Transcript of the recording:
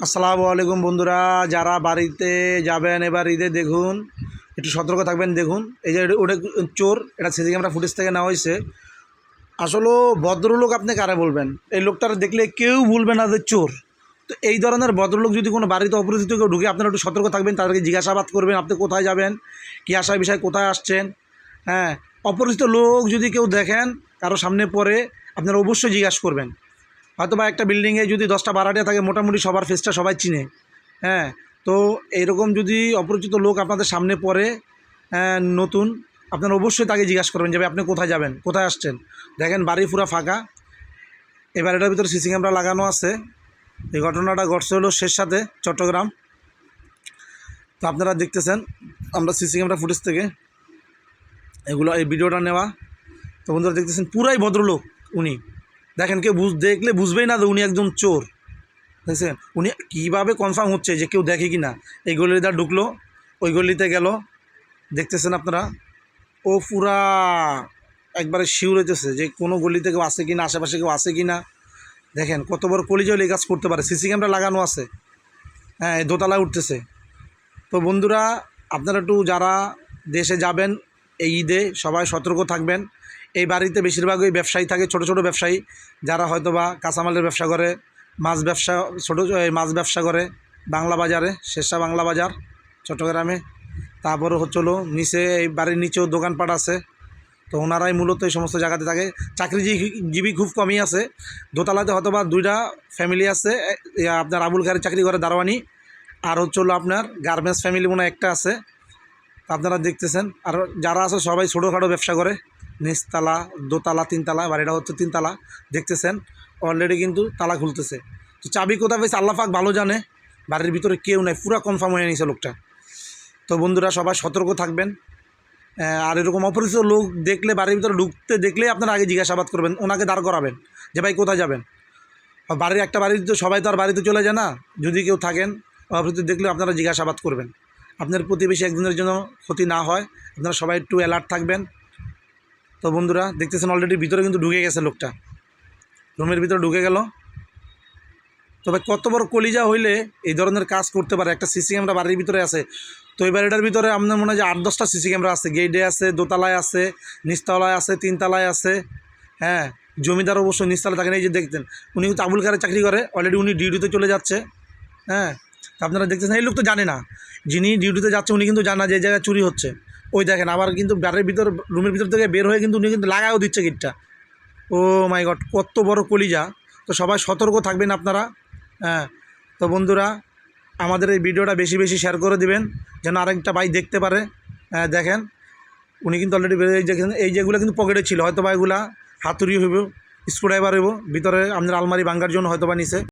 আসসালামু আলাইকুম বন্ধুরা, যারা বাড়িতে যাবেন এবার ঈদে দেখুন, একটু সতর্ক থাকবেন। দেখুন এই যে ওটা চোর, এটা সিসি ক্যামেরা ফুটেজ থেকে নেওয়া হয়েছে। আসলে ভদ্রলোক আপনি কারে বলবেন? এই লোকটার দেখলে কেউ বলবে না যে চোর। তো এই ধরনের ভদ্রলোক যদি কোনো বাড়িতে অপরিচিত কেউ ঢুকে, আপনারা একটু সতর্ক থাকবেন, তাদেরকে জিজ্ঞাসাবাদ করবেন আপনি কোথায় যাবেন, কী আসার বিষয়ে কোথায় আসছেন। হ্যাঁ, অপরিচিত লোক যদি কেউ দেখেন কারো সামনে পড়ে, আপনারা অবশ্যই জিজ্ঞাসা করবেন। হয়তো বা একটা বিল্ডিংয়ে যদি 10টা 12টা থাকে, মোটামুটি সবার ফেসটা সবাই চিনে। হ্যাঁ, তো এইরকম যদি অপরিচিত লোক আপনাদের সামনে পড়ে নতুন, আপনারা অবশ্যই তাকে জিজ্ঞাসা করবেন যে আপনি কোথায় যাবেন, কোথায় আসছেন। দেখেন বাড়ি পুরা ফাঁকা, এবার এটার ভিতরে সিসি ক্যামেরা লাগানো আছে। এই ঘটনাটা ঘটছে হলো শেরশাতে, চট্টগ্রাম। তো আপনারা দেখতেছেন আমরা সিসি ক্যামেরা ফুটেজ থেকে এগুলো, এই ভিডিওটা নেওয়া। তো বন্ধুরা দেখতেছেন পুরাই ভদ্রলোক উনি। দেখেন কেউ দেখলে বুঝবেই না যে উনি একজন চোর। দেখছেন উনি কীভাবে কনফার্ম হচ্ছে যে কেউ দেখে কি না। এই গলিটা ঢুকলো, ওই গলিতে গেল, দেখতেছেন আপনারা। ও পুরা একবারে শিউর হইতেছে যে কোনো গলিতে কেউ আসে কি না, আশেপাশে কেউ আসে কি না। দেখেন কত বড় কলিজাও এই কাজ করতে পারে। সিসি ক্যামেরা লাগানো আছে, হ্যাঁ, এই দোতলায় উঠতেছে। তো বন্ধুরা আপনারা একটু যারা দেশে যাবেন এই ঈদে সবাই সতর্ক থাকবেন। এই বাড়িতে বেশিরভাগই ব্যবসায়ী থাকে, ছোট ছোট ব্যবসায়ী, যারা হয়তো বা কাঁচামালের ব্যবসা করে, মাছ ব্যবসা, মাছ ব্যবসা করে বাংলা বাজারে, শেরশাহ বাংলা বাজার চট্টগ্রামে। তারপরে হলো নিচে, এই বাড়ির নিচেও দোকানপাট আছে। তো ওনারাই মূলত এই সমস্ত জায়গাতে থাকে। চাকরিজীবী খুব কমই আছে। দোতলাতে হয়তো বা 2টা ফ্যামিলি আছে, আপনার আবুল খায়ের চাকরি করে দারোয়ানি, আর হলো আপনার গার্মেন্টস ফ্যামিলি মনে একটা আছে। আপনারা দেখতেছেন, আর যারা আছে সবাই ছোটোখাটো ব্যবসা করে। নিচতলা, দোতলা, 3তলা, বাড়িটা হচ্ছে 3তলা। দেখতেছেন অলরেডি কিন্তু তালা খুলতেছে। তো চাবি কোথায় পেয়েছে আল্লাহ পাক ভালো জানে। বাড়ির ভিতরে কেউ নাই, পুরো কনফার্ম হয়ে নিয়েছে লোকটা। তো বন্ধুরা সবাই সতর্ক থাকবেন। আর এরকম অপরিচিত লোক দেখলে, বাড়ির ভিতরে ঢুকতে দেখলেই আপনারা আগে জিজ্ঞাসাবাদ করবেন, ওনাকে দাঁড় করাবেন যে ভাই কোথায় যাবেন। বাড়ির একটা বাড়িতে সবাই তো আর বাড়িতে চলে যায় না। যদি কেউ থাকেন অপরিচিত দেখলে আপনারা জিজ্ঞাসাবাদ করবেন, আপনার প্রতিবেশী একজনের জন্য ক্ষতি না হয়। আপনারা সবাই একটু অ্যালার্ট থাকবেন। তো বন্ধুরা দেখতেছেন অলরেডি ভিতরে কিন্তু ঢুকে গেছে লোকটা, রুমের ভিতরে ঢুকে গেল। তবে কত বড় কলিজা হইলে এই ধরনের কাজ করতে পারে। একটা সিসি ক্যামেরা বাড়ির ভিতরে আছে। তো এই বাড়িটার ভিতরে আপনার মনে হয় যে 8-10টা সিসি ক্যামেরা আছে। গেটে আছে, দোতলায় আছে, নিচতলায় আছে, 3তলায় আছে। হ্যাঁ, জমিদার অবশ্য নিচতলায় থাকেন। এই যে দেখতেন উনি কিন্তু আবুল খায়ের চাকরি করে, অলরেডি উনি ডিউটিতে চলে যাচ্ছে। হ্যাঁ, আপনারা দেখতেছেন এই লোক তো জানে না, যিনি ডিউটিতে যাচ্ছে উনি কিন্তু জানা যে এই জায়গায় চুরি হচ্ছে। ওই দেখেন আবার কিন্তু বাড়ির ভিতর, রুমের ভিতর থেকে বের হয়ে কিন্তু উনি কিন্তু লাগাও দিচ্ছে গেটটা। ও মাই গড, কত বড় কলিজা। তো সবাই সতর্ক থাকবেন আপনারা। হ্যাঁ, তো বন্ধুরা আমাদের এই ভিডিওটা বেশি বেশি শেয়ার করে দিবেন, যেন আরেকটা ভাই দেখতে পারে। দেখেন উনি কিন্তু অলরেডি বেরিয়ে, দেখেন এই যেগুলো কিন্তু পকেটে ছিল, হয়তো বা এগুলা হাতুড়ি হইব, স্ক্রুড্রাইভার হইব, ভিতরে আপনার আলমারি ভাঙ্গার জন্য হয়তো বা নিছে।